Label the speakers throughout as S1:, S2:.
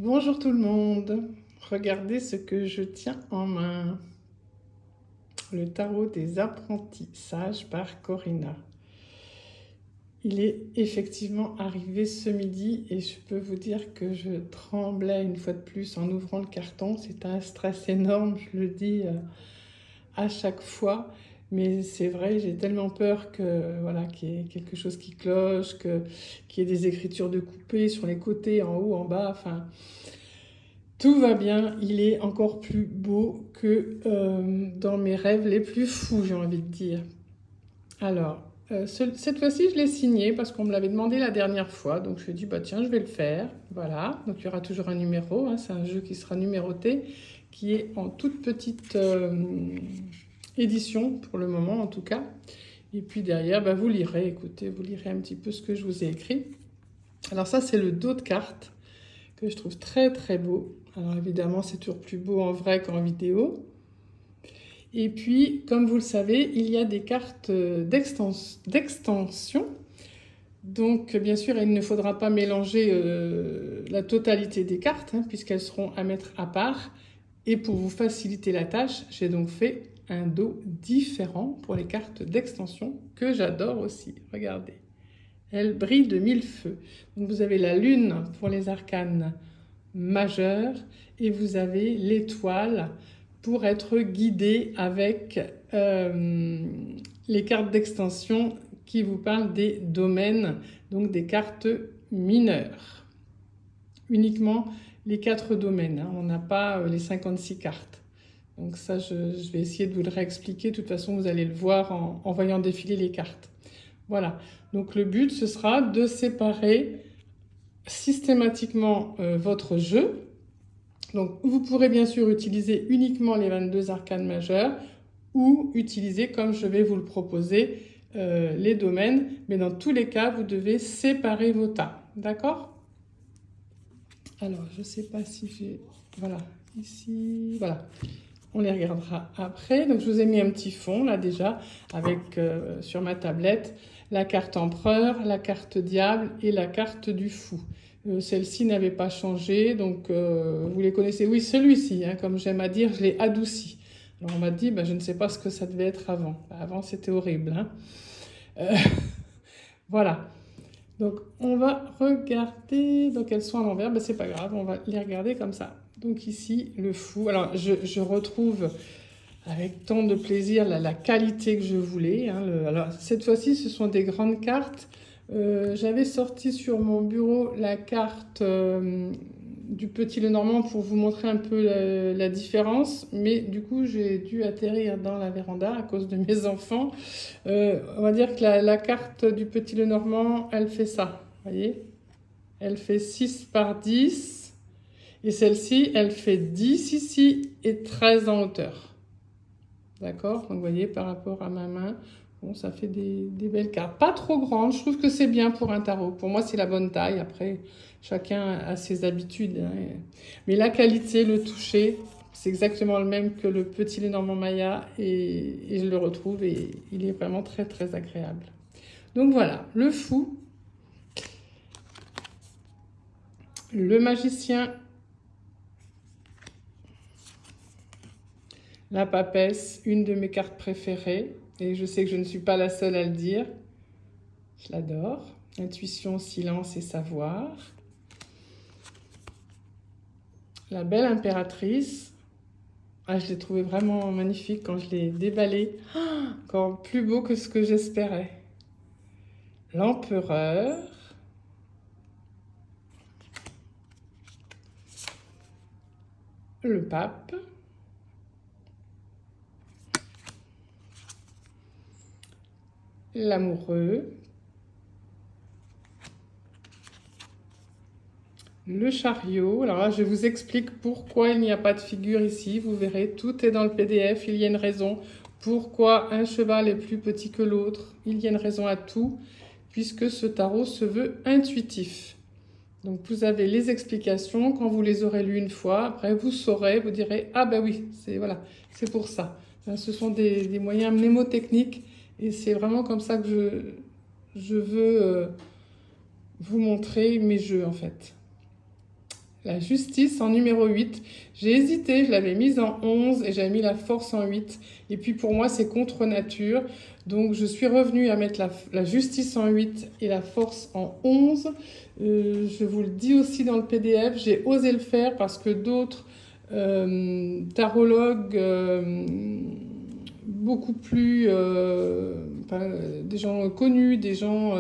S1: Bonjour tout le monde, regardez ce que je tiens en main. Le tarot des apprentissages par Corinna. Il est effectivement arrivé ce midi et je peux vous dire que je tremblais une fois de plus en ouvrant le carton. C'est un stress énorme, je le dis à chaque fois. Mais c'est vrai, j'ai tellement peur que voilà, qu'il y ait quelque chose qui cloche, qu'il y ait des écritures de coupées sur les côtés, en haut, en bas, enfin... Tout va bien, il est encore plus beau que dans mes rêves les plus fous, j'ai envie de dire. Alors, cette fois-ci, je l'ai signé parce qu'on me l'avait demandé la dernière fois. Donc, je me suis dit, bah, tiens, je vais le faire. Voilà, donc il y aura toujours un numéro. Hein, c'est un jeu qui sera numéroté, qui est en toute petite édition, pour le moment en tout cas. Et puis derrière, bah, vous lirez, écoutez, vous lirez un petit peu ce que je vous ai écrit. Alors ça, c'est le dos de carte que je trouve très très beau. Alors évidemment, c'est toujours plus beau en vrai qu'en vidéo. Et puis, comme vous le savez, il y a des cartes d'extension. Donc, bien sûr, il ne faudra pas mélanger la totalité des cartes, hein, puisqu'elles seront à mettre à part. Et pour vous faciliter la tâche, j'ai donc fait un dos différent pour les cartes d'extension, que j'adore aussi. Regardez. Elle brille de mille feux. Donc, vous avez la lune pour les arcanes majeur et vous avez l'étoile pour être guidé avec les cartes d'extension qui vous parlent des domaines, donc des cartes mineures. Uniquement les 4 domaines, hein. On n'a pas les 56 cartes. Donc ça, je vais essayer de vous le réexpliquer. De toute façon, vous allez le voir en voyant défiler les cartes. Voilà. Donc le but, ce sera de séparer systématiquement votre jeu. Donc vous pourrez bien sûr utiliser uniquement les 22 arcanes majeures ou utiliser, comme je vais vous le proposer, les domaines. Mais dans tous les cas, vous devez séparer vos tas. D'accord? Alors, je ne sais pas si j'ai... Voilà, ici... Voilà. On les regardera après. Donc je vous ai mis un petit fond là déjà avec sur ma tablette la carte empereur, la carte diable et la carte du fou. Celle-ci n'avait pas changé, donc vous les connaissez. Oui, celui-ci, hein, comme j'aime à dire, je l'ai adouci. Alors on m'a dit, je ne sais pas ce que ça devait être avant. Avant c'était horrible. Hein. Voilà. Donc on va regarder, donc elles sont à l'envers, c'est pas grave, on va les regarder comme ça. Donc ici, le fou. Alors je retrouve avec tant de plaisir la qualité que je voulais. Hein, alors cette fois-ci, ce sont des grandes cartes. J'avais sorti sur mon bureau la carte du Petit Lenormand pour vous montrer un peu la différence. Mais du coup, j'ai dû atterrir dans la véranda à cause de mes enfants. On va dire que la carte du Petit Lenormand, elle fait ça. Vous voyez? Elle fait 6 par 10. Et celle-ci, elle fait 10 ici et 13 en hauteur. D'accord? Donc vous voyez, par rapport à ma main, bon, ça fait des belles cartes. Pas trop grandes, je trouve que c'est bien pour un tarot. Pour moi, c'est la bonne taille. Après, chacun a ses habitudes. Hein. Mais la qualité, le toucher, c'est exactement le même que le Petit Lenormand Maya. Et je le retrouve et il est vraiment très, très agréable. Donc voilà, le fou, le magicien, la papesse, une de mes cartes préférées. Et je sais que je ne suis pas la seule à le dire. Je l'adore. Intuition, silence et savoir. La belle impératrice. Ah, je l'ai trouvé vraiment magnifique quand je l'ai déballée. Encore plus beau que ce que j'espérais. L'empereur. Le pape. L'amoureux. Le chariot. Alors là, je vous explique pourquoi il n'y a pas de figure ici. Vous verrez, tout est dans le PDF. Il y a une raison. Pourquoi un cheval est plus petit que l'autre. Il y a une raison à tout, puisque ce tarot se veut intuitif. Donc vous avez les explications. Quand vous les aurez lues une fois, après vous saurez, vous direz « Ah ben oui, voilà, c'est pour ça ». Ce sont des moyens mnémotechniques et c'est vraiment comme ça que je veux vous montrer mes jeux en fait. la justice en numéro 8. J'ai hésité, je l'avais mise en 11 et j'avais mis la force en 8. Et puis pour moi, c'est contre nature. Donc je suis revenue à mettre la justice en 8 et la force en 11. Je vous le dis aussi dans le PDF, j'ai osé le faire parce que d'autres tarologues beaucoup plus... enfin, des gens connus, des gens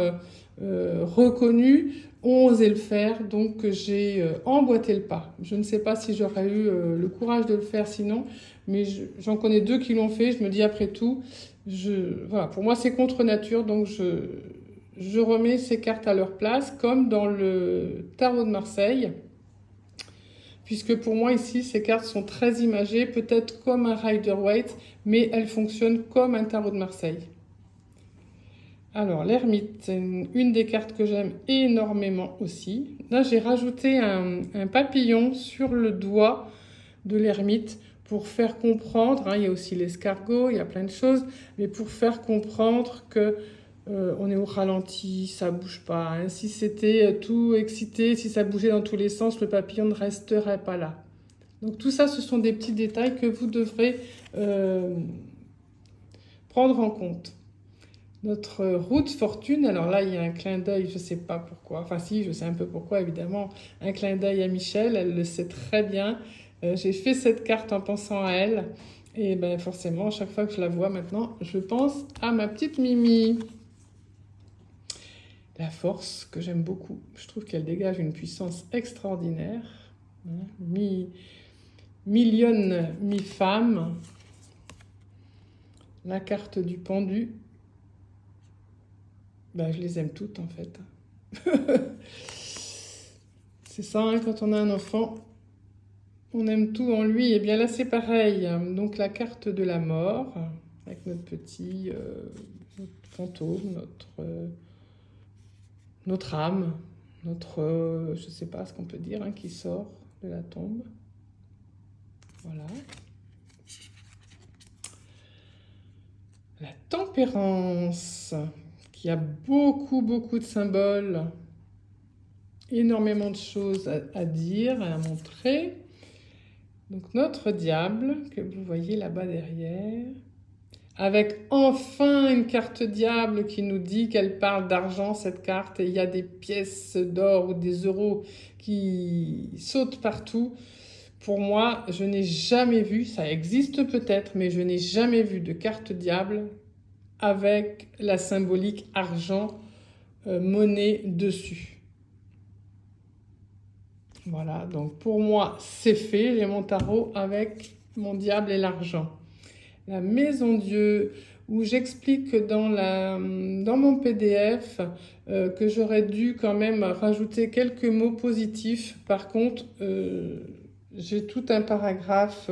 S1: reconnus ont osé le faire, donc j'ai emboîté le pas. Je ne sais pas si j'aurais eu le courage de le faire sinon, mais j'en connais 2 qui l'ont fait. Je me dis après tout, voilà, pour moi c'est contre nature, donc je remets ces cartes à leur place, comme dans le tarot de Marseille, puisque pour moi ici ces cartes sont très imagées, peut-être comme un Rider-Waite, mais elles fonctionnent comme un tarot de Marseille. Alors, l'ermite, c'est une des cartes que j'aime énormément aussi. Là, j'ai rajouté un papillon sur le doigt de l'ermite pour faire comprendre, hein, il y a aussi l'escargot, il y a plein de choses, mais pour faire comprendre que on est au ralenti, ça bouge pas. Hein. Si c'était tout excité, si ça bougeait dans tous les sens, le papillon ne resterait pas là. Donc tout ça, ce sont des petits détails que vous devrez prendre en compte. Notre roue de fortune, alors là il y a un clin d'œil, je ne sais pas pourquoi, enfin si, je sais un peu pourquoi évidemment, un clin d'œil à Michel, elle le sait très bien. J'ai fait cette carte en pensant à elle, et ben forcément, chaque fois que je la vois maintenant, je pense à ma petite Mimi. La force, que j'aime beaucoup, je trouve qu'elle dégage une puissance extraordinaire, mi-lionne, mi-femme. La carte du pendu, ben, je les aime toutes en fait. C'est ça, hein, quand on a un enfant, on aime tout en lui. Et bien là, c'est pareil. Donc la carte de la mort, avec notre petit notre fantôme, notre âme, notre, je ne sais pas ce qu'on peut dire, hein, qui sort de la tombe. Voilà. La tempérance, qui a beaucoup, beaucoup de symboles, énormément de choses à dire, à montrer. Donc notre diable, que vous voyez là-bas derrière, avec enfin une carte diable qui nous dit qu'elle parle d'argent, cette carte, et il y a des pièces d'or ou des euros qui sautent partout. Pour moi, je n'ai jamais vu, ça existe peut-être, mais je n'ai jamais vu de carte diable avec la symbolique argent, monnaie dessus. Voilà, donc pour moi, c'est fait. J'ai mon tarot avec mon diable et l'argent. La maison Dieu, où j'explique dans mon PDF que j'aurais dû quand même rajouter quelques mots positifs. Par contre, j'ai tout un paragraphe,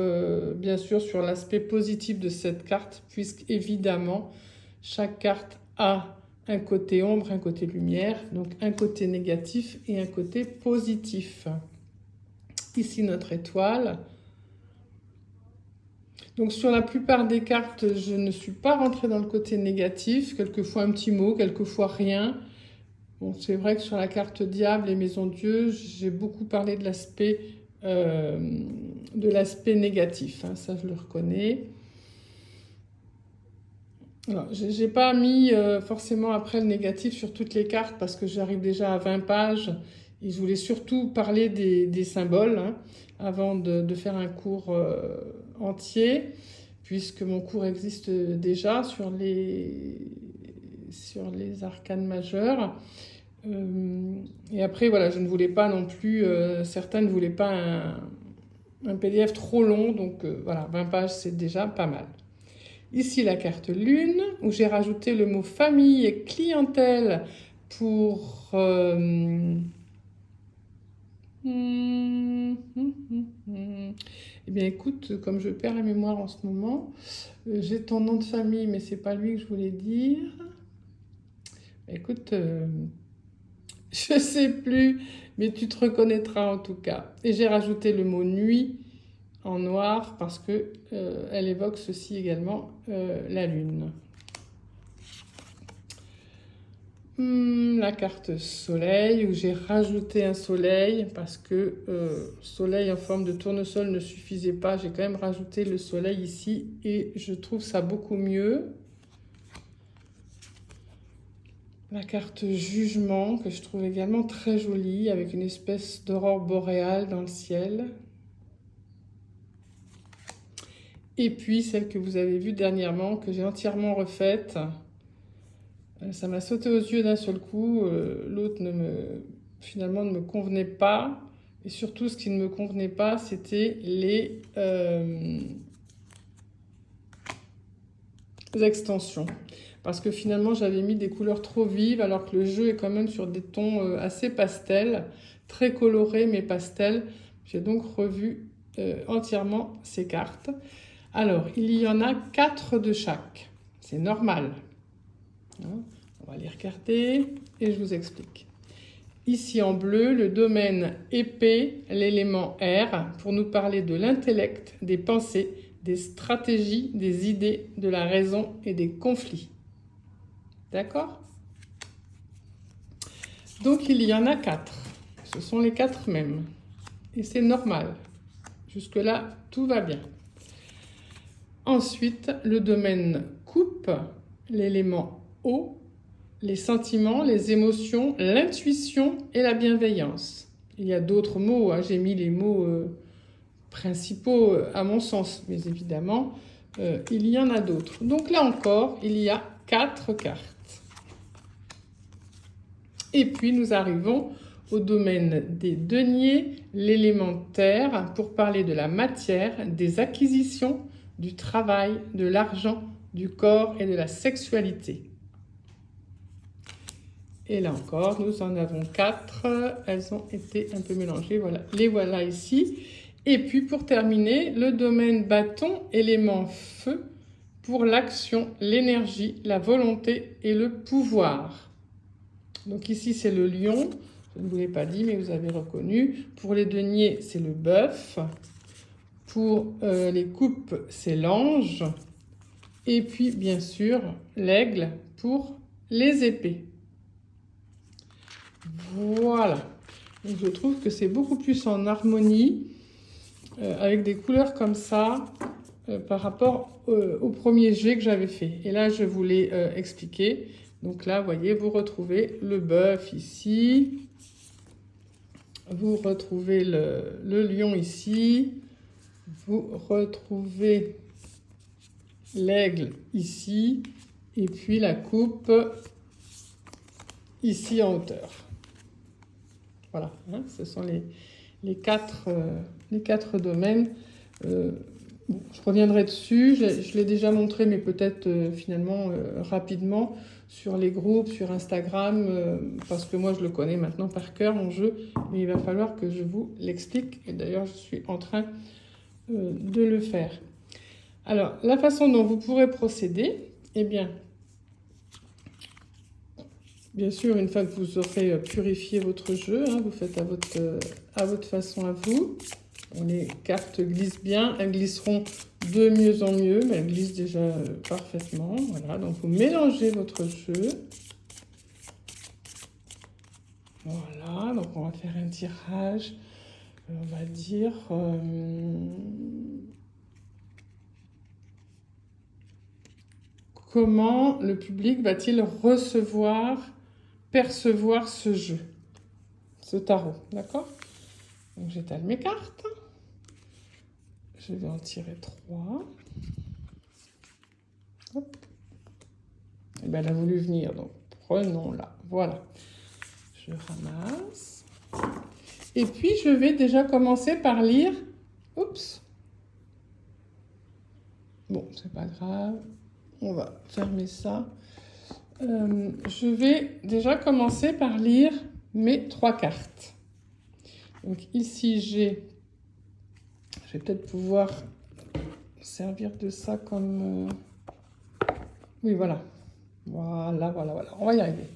S1: bien sûr, sur l'aspect positif de cette carte, puisqu'évidemment, chaque carte a un côté ombre, un côté lumière, donc un côté négatif et un côté positif. Ici, notre étoile. Donc sur la plupart des cartes, je ne suis pas rentrée dans le côté négatif, quelquefois un petit mot, quelquefois rien. Bon, c'est vrai que sur la carte Diable et Maison Dieu, j'ai beaucoup parlé de l'aspect négatif, hein, ça je le reconnais. Alors, je n'ai pas mis forcément après le négatif sur toutes les cartes parce que j'arrive déjà à 20 pages et je voulais surtout parler des symboles, hein, avant de faire un cours entier, puisque mon cours existe déjà sur les arcanes majeures. Et après, voilà, je ne voulais pas non plus, certains ne voulaient pas un PDF trop long, donc voilà, 20 pages c'est déjà pas mal. Ici la carte lune, où j'ai rajouté le mot famille et clientèle pour... Eh bien écoute, comme je perds la mémoire en ce moment, j'ai ton nom de famille, mais c'est pas lui que je voulais dire. Écoute, je sais plus, mais tu te reconnaîtras en tout cas. Et j'ai rajouté le mot nuit en noir parce que elle évoque ceci également, la lune. La carte soleil, où j'ai rajouté un soleil, parce que soleil en forme de tournesol ne suffisait pas. J'ai quand même rajouté le soleil ici, et je trouve ça beaucoup mieux. La carte jugement, que je trouve également très jolie, avec une espèce d'aurore boréale dans le ciel. Et puis celle que vous avez vue dernièrement, que j'ai entièrement refaite. Ça m'a sauté aux yeux d'un seul coup. L'autre finalement ne me convenait pas. Et surtout, ce qui ne me convenait pas, c'était les extensions. Parce que finalement, j'avais mis des couleurs trop vives, alors que le jeu est quand même sur des tons assez pastels, très colorés mais pastels. J'ai donc revu entièrement ces cartes. Alors, il y en a 4 de chaque. C'est normal. On va les regarder et je vous explique. Ici en bleu, le domaine épée, l'élément R, pour nous parler de l'intellect, des pensées, des stratégies, des idées, de la raison et des conflits. D'accord? Donc il y en a 4. Ce sont les 4 mêmes. Et c'est normal. Jusque-là, tout va bien. Ensuite, le domaine coupe, l'élément eau, les sentiments, les émotions, l'intuition et la bienveillance. Il y a d'autres mots, hein. J'ai mis les mots principaux à mon sens, mais évidemment, il y en a d'autres. Donc là encore, il y a 4 cartes. Et puis nous arrivons au domaine des deniers, l'élément terre, pour parler de la matière, des acquisitions, du travail, de l'argent, du corps et de la sexualité. Et là encore, nous en avons 4. Elles ont été un peu mélangées. Voilà, les voilà ici. Et puis pour terminer, le domaine bâton, élément feu, pour l'action, l'énergie, la volonté et le pouvoir. Donc ici, c'est le lion. Je ne vous l'ai pas dit, mais vous avez reconnu. Pour les deniers, c'est le bœuf. Pour les coupes, c'est l'ange. Et puis, bien sûr, l'aigle pour les épées. Voilà. Donc, je trouve que c'est beaucoup plus en harmonie avec des couleurs comme ça par rapport au premier jet que j'avais fait. Et là, je vous l'ai expliqué. Donc là, vous voyez, vous retrouvez le bœuf ici. Vous retrouvez le lion ici. Vous retrouvez l'aigle ici. Et puis la coupe ici en hauteur. Voilà, hein, ce sont les quatre domaines. Bon, je reviendrai dessus, je l'ai déjà montré, mais peut-être finalement rapidement sur les groupes, sur Instagram, parce que moi je le connais maintenant par cœur, mon jeu, mais il va falloir que je vous l'explique, et d'ailleurs je suis en train de le faire. Alors, la façon dont vous pourrez procéder, eh bien sûr, une fois que vous aurez purifié votre jeu, hein, vous faites à votre façon à vous. Les cartes glissent bien, elles glisseront de mieux en mieux, mais elles glissent déjà parfaitement. Voilà, donc vous mélangez votre jeu. Voilà, donc on va faire un tirage, on va dire... comment le public va-t-il percevoir ce jeu, ce tarot, d'accord? Donc j'étale mes cartes. Je vais en tirer 3. Hop. Et bien elle a voulu venir, donc prenons-la. Voilà. Je ramasse. Et puis je vais déjà commencer par lire. Oups. Bon, c'est pas grave. On va fermer ça. Je vais déjà commencer par lire mes 3 cartes. Donc ici, je vais peut-être pouvoir servir de ça comme... Oui, voilà. Voilà. On va y arriver.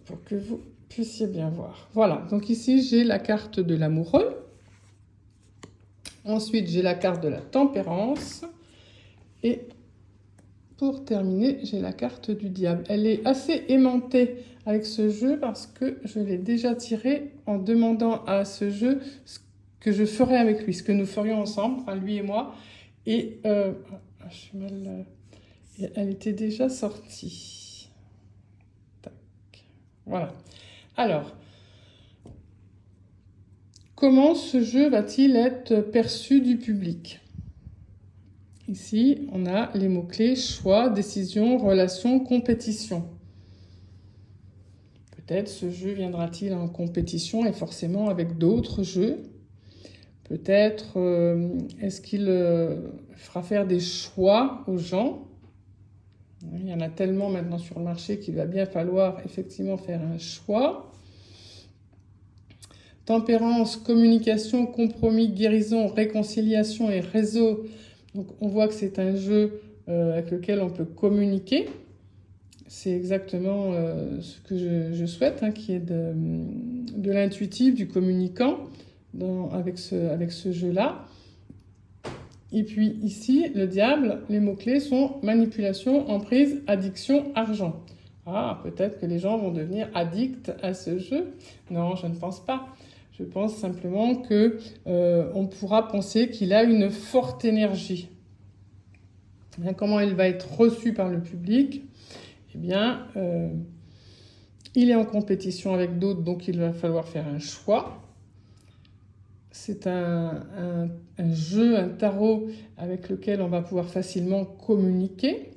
S1: Pour que vous puissiez bien voir. Voilà. Donc ici, j'ai la carte de l'amoureux. Ensuite, j'ai la carte de la tempérance. Et pour terminer, j'ai la carte du diable. Elle est assez aimantée avec ce jeu parce que je l'ai déjà tirée en demandant à ce jeu ce que je ferais avec lui, ce que nous ferions ensemble, enfin, lui et moi. Et je suis mal... elle était déjà sortie. Tac. Voilà. Alors, comment ce jeu va-t-il être perçu du public ? Ici, on a les mots-clés choix, décision, relation, compétition. Peut-être ce jeu viendra-t-il en compétition et forcément avec d'autres jeux. Peut-être est-ce qu'il fera faire des choix aux gens. Il y en a tellement maintenant sur le marché qu'il va bien falloir effectivement faire un choix. Tempérance, communication, compromis, guérison, réconciliation et réseau. Donc on voit que c'est un jeu avec lequel on peut communiquer. C'est exactement ce que je souhaite, hein, qui est de l'intuitif, du communicant avec ce jeu-là. Et puis ici, le diable, les mots-clés sont manipulation, emprise, addiction, argent. Ah, peut-être que les gens vont devenir addicts à ce jeu. Non, je ne pense pas. Je pense simplement qu'on pourra penser qu'il a une forte énergie. Comment il va être reçu par le public ? Eh bien, il est en compétition avec d'autres, donc il va falloir faire un choix. C'est un jeu, un tarot avec lequel on va pouvoir facilement communiquer,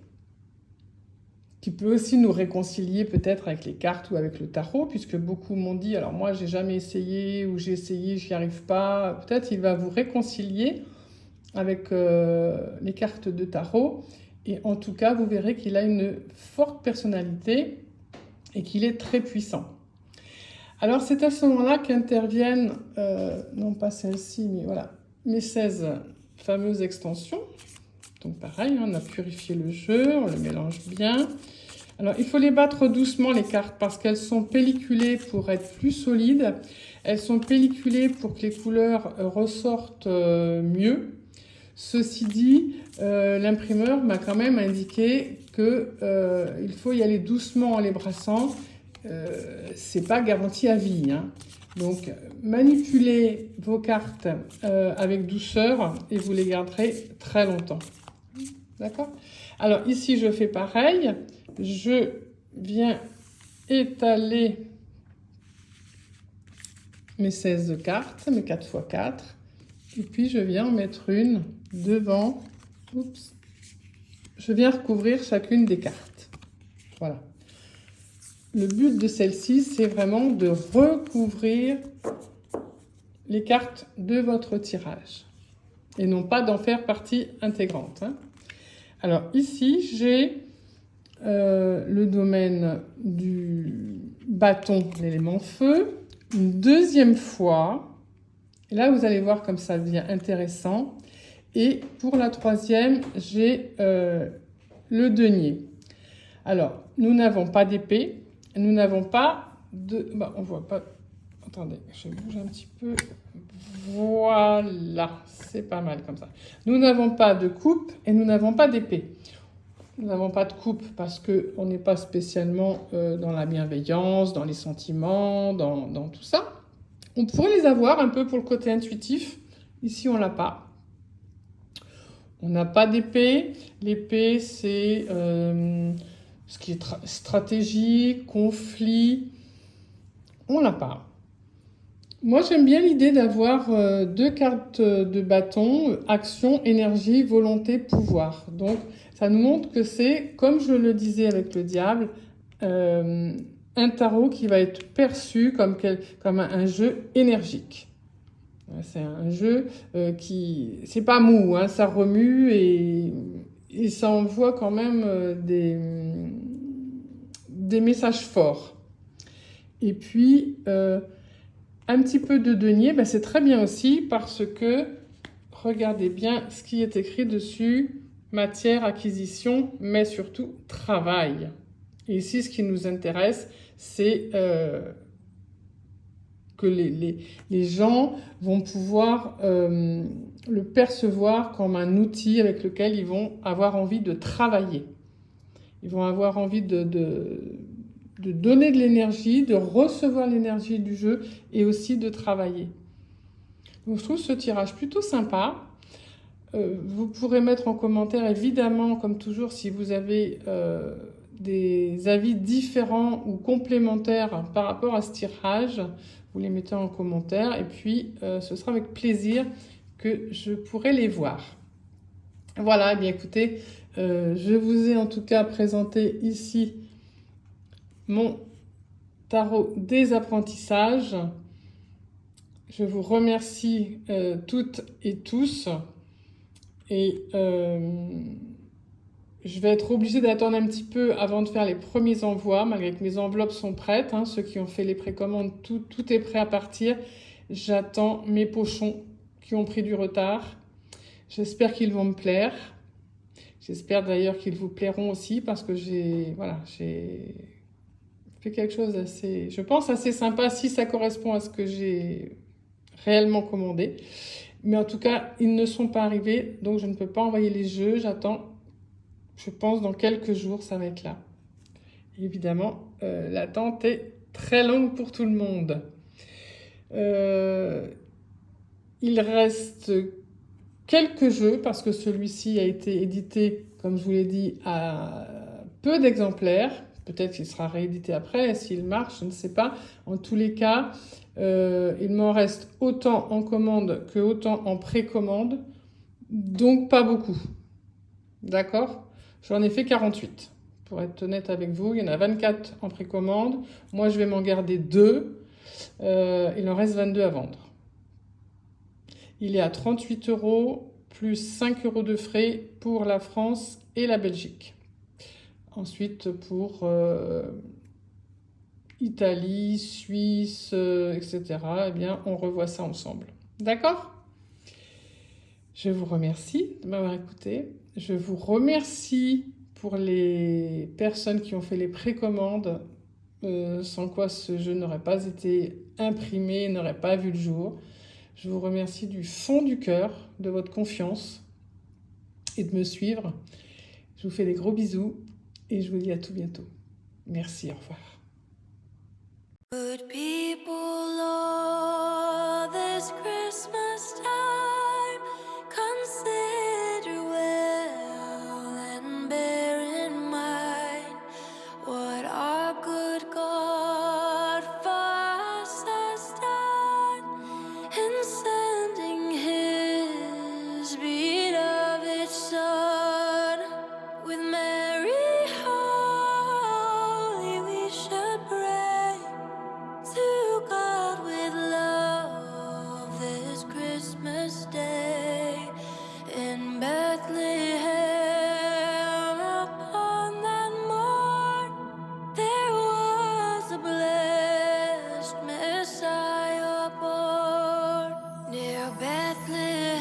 S1: qui peut aussi nous réconcilier peut-être avec les cartes ou avec le tarot, puisque beaucoup m'ont dit, alors moi j'ai jamais essayé, ou j'ai essayé, j'y arrive pas. Peut-être il va vous réconcilier avec les cartes de tarot. Et en tout cas, vous verrez qu'il a une forte personnalité et qu'il est très puissant. Alors, c'est à ce moment-là qu'interviennent, non pas celle-ci, mais voilà, mes 16 fameuses extensions. Donc pareil, on a purifié le jeu, on le mélange bien. Alors, il faut les battre doucement, les cartes, parce qu'elles sont pelliculées pour être plus solides. Elles sont pelliculées pour que les couleurs ressortent mieux. Ceci dit, l'imprimeur m'a quand même indiqué qu'il faut y aller doucement en les brassant. C'est pas garanti à vie, hein. Donc, manipulez vos cartes avec douceur et vous les garderez très longtemps. D'accord ? Alors, ici, je fais pareil. Je viens étaler mes 16 cartes, mes 4x4. Et puis, je viens en mettre une devant. Oups. Je viens recouvrir chacune des cartes. Voilà. Le but de celle-ci, c'est vraiment de recouvrir les cartes de votre tirage. Et non pas d'en faire partie intégrante, hein. Alors, ici, j'ai le domaine du bâton, l'élément feu. Une deuxième fois. Et là, vous allez voir comme ça devient intéressant. Et pour la troisième, j'ai le denier. Alors, nous n'avons pas d'épée. Nous n'avons pas de... on voit pas... Attendez, je bouge un petit peu. Voilà, c'est pas mal comme ça. Nous n'avons pas de coupe et nous n'avons pas d'épée. Nous n'avons pas de coupe parce qu'on n'est pas spécialement dans la bienveillance, dans les sentiments, dans tout ça. On pourrait les avoir un peu pour le côté intuitif. Ici, on ne l'a pas. On n'a pas d'épée. L'épée, c'est ce qui est stratégie, conflit. On ne l'a pas. Moi, j'aime bien l'idée d'avoir 2 cartes de bâton, action, énergie, volonté, pouvoir. Donc, ça nous montre que c'est, comme je le disais avec le diable, un tarot qui va être perçu comme un jeu énergique. C'est un jeu qui... C'est pas mou, hein, ça remue et ça envoie quand même des messages forts. Et puis, un petit peu de denier, c'est très bien aussi parce que, regardez bien ce qui est écrit dessus, matière, acquisition, mais surtout travail. Et ici, ce qui nous intéresse, c'est que les gens vont pouvoir le percevoir comme un outil avec lequel ils vont avoir envie de travailler. Ils vont avoir envie de donner de l'énergie, de recevoir l'énergie du jeu et aussi de travailler. Donc je trouve ce tirage plutôt sympa. Vous pourrez mettre en commentaire, évidemment, comme toujours, si vous avez des avis différents ou complémentaires par rapport à ce tirage, vous les mettez en commentaire et puis ce sera avec plaisir que je pourrai les voir. Voilà, eh bien écoutez, je vous ai en tout cas présenté ici mon tarot des apprentissages. Je vous remercie toutes et tous et je vais être obligée d'attendre un petit peu avant de faire les premiers envois, malgré que mes enveloppes sont prêtes. Hein, ceux qui ont fait les précommandes, tout est prêt à partir. J'attends mes pochons qui ont pris du retard. J'espère qu'ils vont me plaire. J'espère d'ailleurs qu'ils vous plairont aussi parce que j'ai fait quelque chose d'assez, je pense, assez sympa si ça correspond à ce que j'ai réellement commandé. Mais en tout cas, ils ne sont pas arrivés, donc je ne peux pas envoyer les jeux. J'attends, je pense, dans quelques jours, ça va être là. Évidemment, l'attente est très longue pour tout le monde. Il reste quelques jeux parce que celui-ci a été édité, comme je vous l'ai dit, à peu d'exemplaires. Peut-être qu'il sera réédité après, s'il marche, je ne sais pas. En tous les cas, il m'en reste autant en commande que autant en précommande, donc pas beaucoup. D'accord? J'en ai fait 48. Pour être honnête avec vous, il y en a 24 en précommande. Moi, je vais m'en garder 2. Il en reste 22 à vendre. Il est à 38 € plus 5 € de frais pour la France et la Belgique. Ensuite, pour Italie, Suisse, etc., eh bien, on revoit ça ensemble. D'accord? Je vous remercie de m'avoir écouté. Je vous remercie pour les personnes qui ont fait les précommandes, sans quoi ce jeu n'aurait pas été imprimé, n'aurait pas vu le jour. Je vous remercie du fond du cœur de votre confiance et de me suivre. Je vous fais des gros bisous et je vous dis à tout bientôt. Merci, au revoir.
S2: Good people all this Christmas time, consider well and bear in mind what our good God for us has done in sending His beloved Son. With Mary holy we should pray to God with love this Christmas day. In Bethlehem upon that morn there was a blessed Messiah born. Near Bethlehem